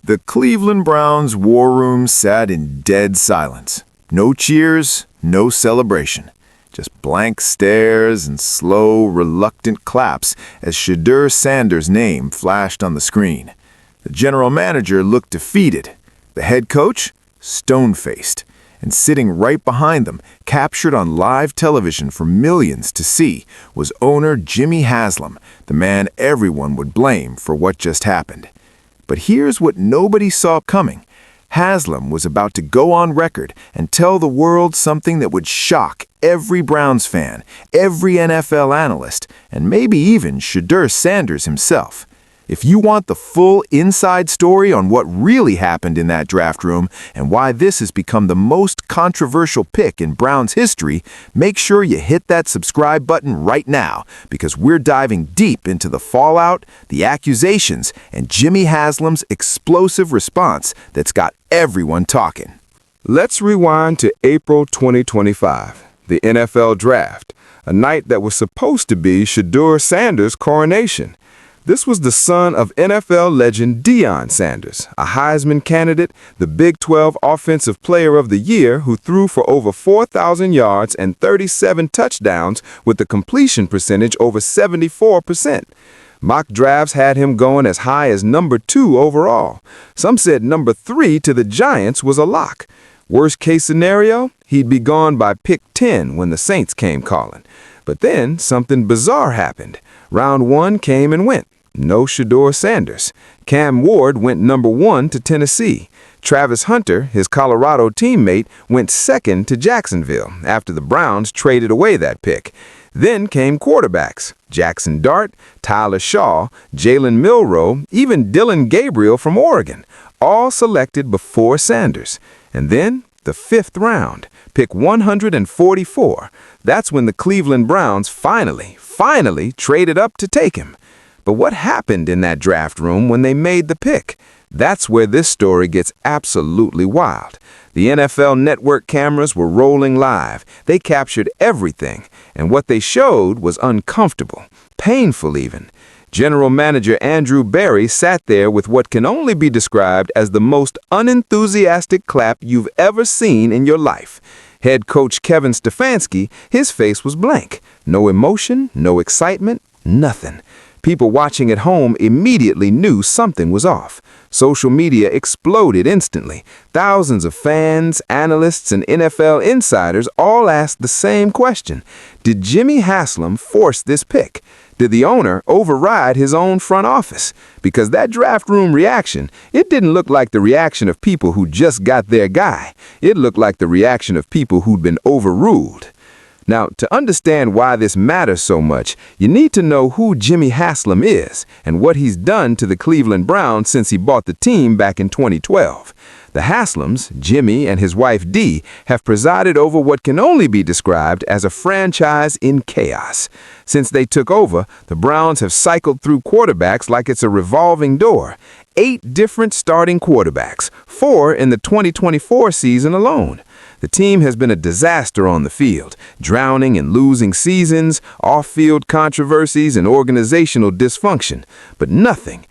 The Cleveland Browns war room sat in dead silence. No cheers, no celebration. Just blank stares and slow, reluctant claps as Shedeur Sanders' name flashed on the screen. The general manager looked defeated. The head coach, stone-faced. And sitting right behind them, captured on live television for millions to see, was owner Jimmy Haslam, the man everyone would blame for what just happened. But here's what nobody saw coming. Haslam was about to go on record and tell the world something that would shock every Browns fan, every NFL analyst, and maybe even Shedeur Sanders himself. If you want the full inside story on what really happened in that draft room and why this has become the most controversial pick in Browns history, make sure you hit that subscribe button right now, because we're diving deep into the fallout, the accusations, and Jimmy Haslam's explosive response that's got everyone talking. Let's rewind to April 2025, the NFL Draft, a night that was supposed to be Shedeur Sanders' coronation. This was the son of NFL legend Deion Sanders, a Heisman candidate, the Big 12 Offensive Player of the Year who threw for over 4,000 yards and 37 touchdowns with a completion percentage over 74%. Mock drafts had him going as high as number 2 overall. Some said number 3 to the Giants was a lock. Worst case scenario, he'd be gone by pick 10 when the Saints came calling. But then something bizarre happened. Round 1 came and went. No Shedeur Sanders. Cam Ward went number 1 to Tennessee. Travis Hunter, his Colorado teammate, went second to Jacksonville after the Browns traded away that pick. Then came quarterbacks. Jackson Dart, Tyler Shaw, Jalen Milroe, even Dylan Gabriel from Oregon, all selected before Sanders. And then the 5th round, pick 144. That's when the Cleveland Browns finally traded up to take him. But what happened in that draft room when they made the pick? That's where this story gets absolutely wild. The NFL Network cameras were rolling live. They captured everything, and what they showed was uncomfortable, painful even. General Manager Andrew Berry sat there with what can only be described as the most unenthusiastic clap you've ever seen in your life. Head coach Kevin Stefanski, his face was blank. No emotion, no excitement, nothing. People watching at home immediately knew something was off. Social media exploded instantly. Thousands of fans, analysts, and NFL insiders all asked the same question. Did Jimmy Haslam force this pick? Did the owner override his own front office? Because that draft room reaction, it didn't look like the reaction of people who just got their guy. It looked like the reaction of people who'd been overruled. Now, to understand why this matters so much, you need to know who Jimmy Haslam is and what he's done to the Cleveland Browns since he bought the team back in 2012. The Haslams, Jimmy and his wife Dee, have presided over what can only be described as a franchise in chaos. Since they took over, the Browns have cycled through quarterbacks like it's a revolving door. 8 different starting quarterbacks, 4 in the 2024 season alone. The team has been a disaster on the field, drowning in losing seasons, off-field controversies, and organizational dysfunction. But nothing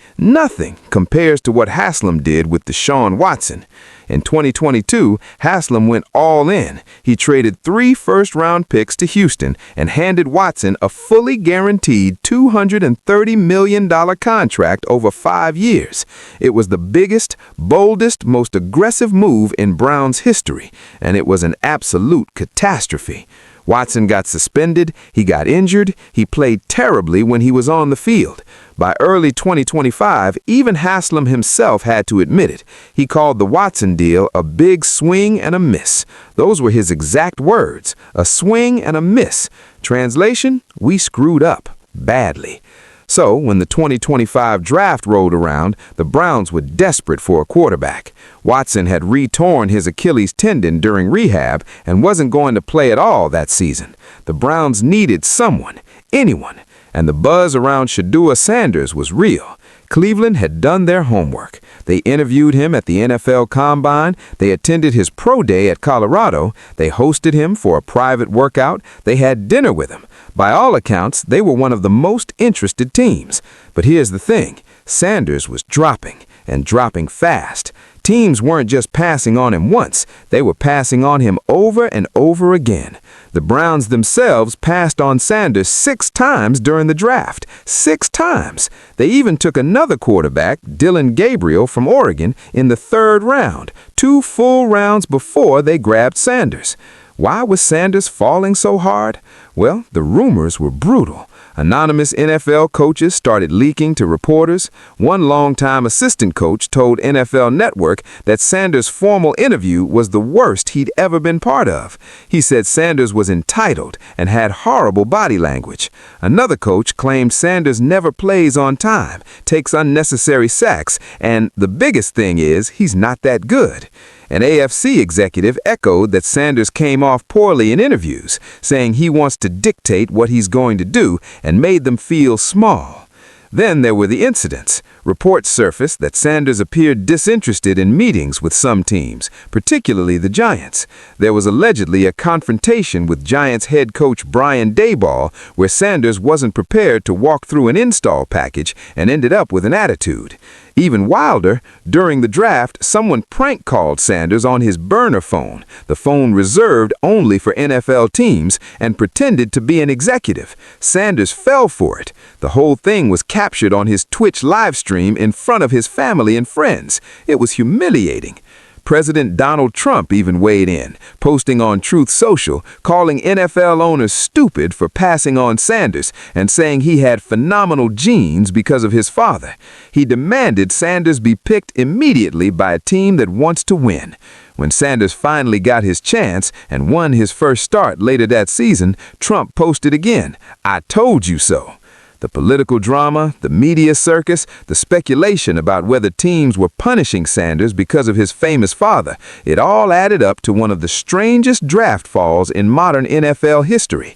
compares to what Haslam did with Deshaun Watson. In 2022, Haslam went all in. He traded 3 first-round picks to Houston and handed Watson a fully guaranteed $230 million contract over 5 years. It was the biggest, boldest, most aggressive move in Browns history, and it was an absolute catastrophe. Watson got suspended, he got injured, he played terribly when he was on the field. By early 2025, even Haslam himself had to admit it. He called the Watson deal a big swing and a miss. Those were his exact words, a swing and a miss. Translation, we screwed up badly. So, when the 2025 draft rolled around, the Browns were desperate for a quarterback. Watson had re-torn his Achilles tendon during rehab and wasn't going to play at all that season. The Browns needed someone, anyone, and the buzz around Shedeur Sanders was real. Cleveland had done their homework. They interviewed him at the NFL Combine. They attended his pro day at Colorado. They hosted him for a private workout. They had dinner with him. By all accounts, they were one of the most interested teams. But here's the thing. Sanders was dropping. and dropping fast. Teams weren't just passing on him once, they were passing on him over and over again. The Browns themselves passed on Sanders 6 times during the draft. 6 times. They even took another quarterback, Dillon Gabriel from Oregon, in the 3rd round, 2 full rounds before they grabbed Sanders. Why was Sanders falling so hard? Well, the rumors were brutal. Anonymous NFL coaches started leaking to reporters. One longtime assistant coach told NFL Network that Sanders' formal interview was the worst he'd ever been part of. He said Sanders was entitled and had horrible body language. Another coach claimed Sanders never plays on time, takes unnecessary sacks, and the biggest thing is he's not that good. An AFC executive echoed that Sanders came off poorly in interviews, saying he wants to dictate what he's going to do and made them feel small. Then there were the incidents. Reports surfaced that Sanders appeared disinterested in meetings with some teams, particularly the Giants. There was allegedly a confrontation with Giants head coach Brian Daboll, where Sanders wasn't prepared to walk through an install package and ended up with an attitude. Even wilder, during the draft, someone prank called Sanders on his burner phone, the phone reserved only for NFL teams, and pretended to be an executive. Sanders fell for it. The whole thing was captured on his Twitch live stream in front of his family and friends. It was humiliating. President Donald Trump even weighed in, posting on Truth Social, calling NFL owners stupid for passing on Sanders and saying he had phenomenal genes because of his father. He demanded Sanders be picked immediately by a team that wants to win. When Sanders finally got his chance and won his first start later that season, Trump posted again, "I told you so." The political drama, the media circus, the speculation about whether teams were punishing Sanders because of his famous father, it all added up to one of the strangest draft falls in modern NFL history.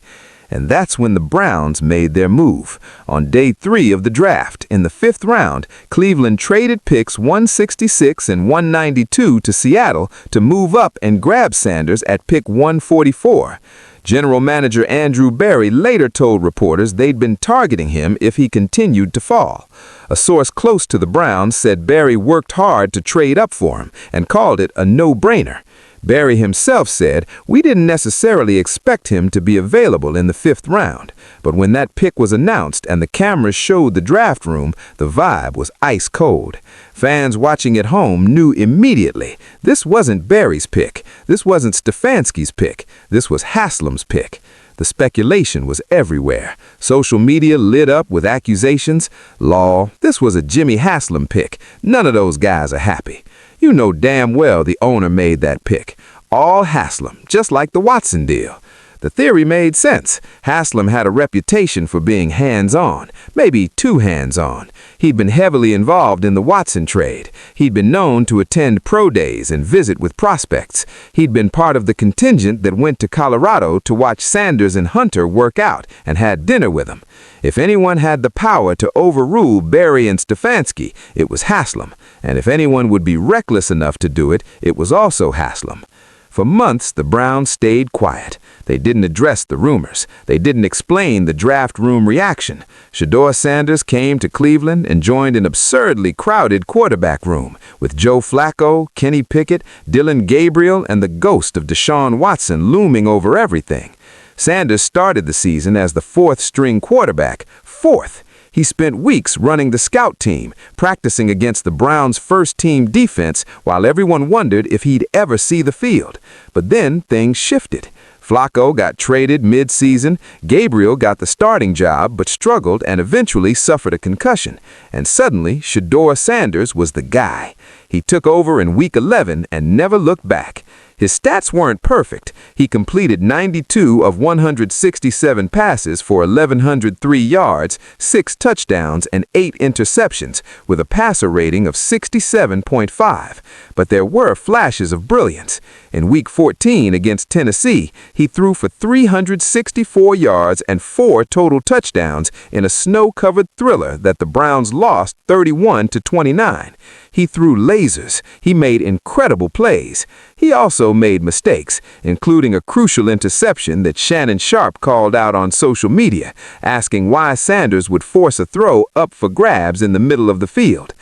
And that's when the Browns made their move. On day 3 of the draft, in the 5th round, Cleveland traded picks 166 and 192 to Seattle to move up and grab Sanders at pick 144. General Manager Andrew Berry later told reporters they'd been targeting him if he continued to fall. A source close to the Browns said Berry worked hard to trade up for him and called it a no-brainer. Berry himself said, "We didn't necessarily expect him to be available in the 5th round, but when that pick was announced and the cameras showed the draft room, the vibe was ice cold." Fans watching at home knew immediately this wasn't Berry's pick, this wasn't Stefanski's pick, this was Haslam's pick. The speculation was everywhere. Social media lit up with accusations. "Law, this was a Jimmy Haslam pick. None of those guys are happy." You know damn well the owner made that pick. All Haslam, just like the Watson deal. The theory made sense. Haslam had a reputation for being hands-on, maybe too hands-on. He'd been heavily involved in the Watson trade. He'd been known to attend pro days and visit with prospects. He'd been part of the contingent that went to Colorado to watch Sanders and Hunter work out and had dinner with them. If anyone had the power to overrule Berry and Stefanski, it was Haslam. And if anyone would be reckless enough to do it, it was also Haslam. For months, the Browns stayed quiet. They didn't address the rumors. They didn't explain the draft room reaction. Shedeur Sanders came to Cleveland and joined an absurdly crowded quarterback room with Joe Flacco, Kenny Pickett, Dillon Gabriel, and the ghost of Deshaun Watson looming over everything. Sanders started the season as the 4th-string quarterback. 4th! He spent weeks running the scout team, practicing against the Browns' first-team defense while everyone wondered if he'd ever see the field. But then things shifted. Flacco got traded mid-season, Gabriel got the starting job but struggled and eventually suffered a concussion. And suddenly, Shedeur Sanders was the guy. He took over in Week 11 and never looked back. His stats weren't perfect. He completed 92 of 167 passes for 1,103 yards, 6 touchdowns, and 8 interceptions, with a passer rating of 67.5. But there were flashes of brilliance. In Week 14 against Tennessee, he threw for 364 yards and 4 total touchdowns in a snow-covered thriller that the Browns lost 31-29. He threw lasers. He made incredible plays. He also made mistakes, including a crucial interception that Shannon Sharpe called out on social media, asking why Sanders would force a throw up for grabs in the middle of the field.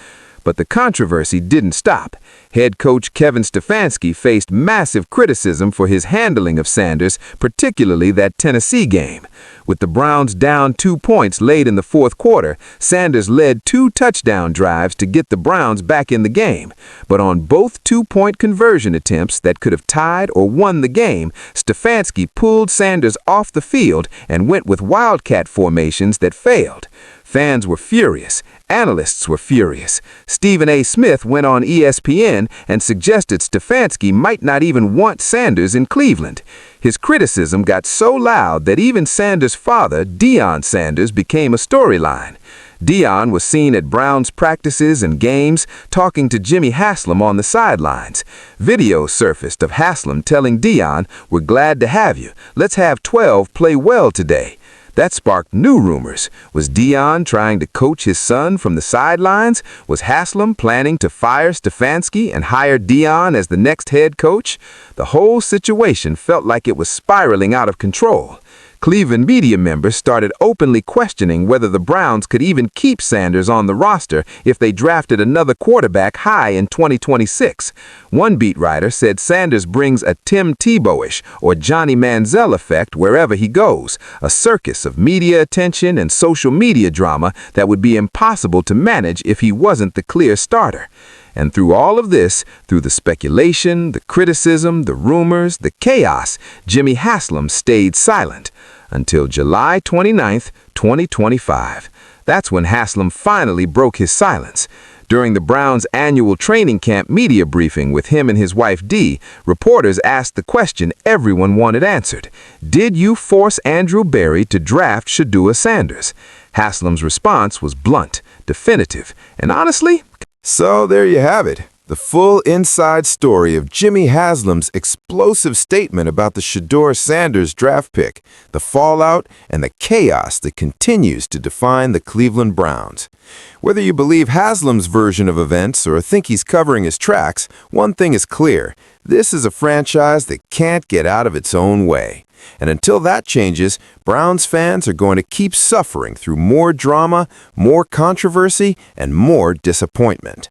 But the controversy didn't stop. Head coach Kevin Stefanski faced massive criticism for his handling of Sanders, particularly that Tennessee game. With the Browns down 2 points late in the fourth quarter, Sanders led 2 touchdown drives to get the Browns back in the game. But on both 2-point conversion attempts that could have tied or won the game, Stefanski pulled Sanders off the field and went with wildcat formations that failed. Fans were furious. Analysts were furious. Stephen A. Smith went on ESPN and suggested Stefanski might not even want Sanders in Cleveland. His criticism got so loud that even Sanders' father, Deion Sanders, became a storyline. Deion was seen at Browns practices and games talking to Jimmy Haslam on the sidelines. Videos surfaced of Haslam telling Deion, "We're glad to have you. Let's have 12 play well today." That sparked new rumors. Was Deion trying to coach his son from the sidelines? Was Haslam planning to fire Stefanski and hire Deion as the next head coach? The whole situation felt like it was spiraling out of control. Cleveland media members started openly questioning whether the Browns could even keep Sanders on the roster if they drafted another quarterback high in 2026. One beat writer said Sanders brings a Tim Tebow-ish or Johnny Manziel effect wherever he goes, a circus of media attention and social media drama that would be impossible to manage if he wasn't the clear starter. And through all of this, through the speculation, the criticism, the rumors, the chaos, Jimmy Haslam stayed silent until July 29th, 2025. That's when Haslam finally broke his silence. During the Browns' annual training camp media briefing with him and his wife Dee, reporters asked the question everyone wanted answered. Did you force Andrew Berry to draft Shedeur Sanders? Haslam's response was blunt, definitive, and honestly, So there you have it, the full inside story of Jimmy Haslam's explosive statement about the Shedeur Sanders draft pick, the fallout, and the chaos that continues to define the Cleveland Browns. Whether you believe Haslam's version of events or think he's covering his tracks, one thing is clear. This is a franchise that can't get out of its own way. And until that changes, Browns fans are going to keep suffering through more drama, more controversy, and more disappointment.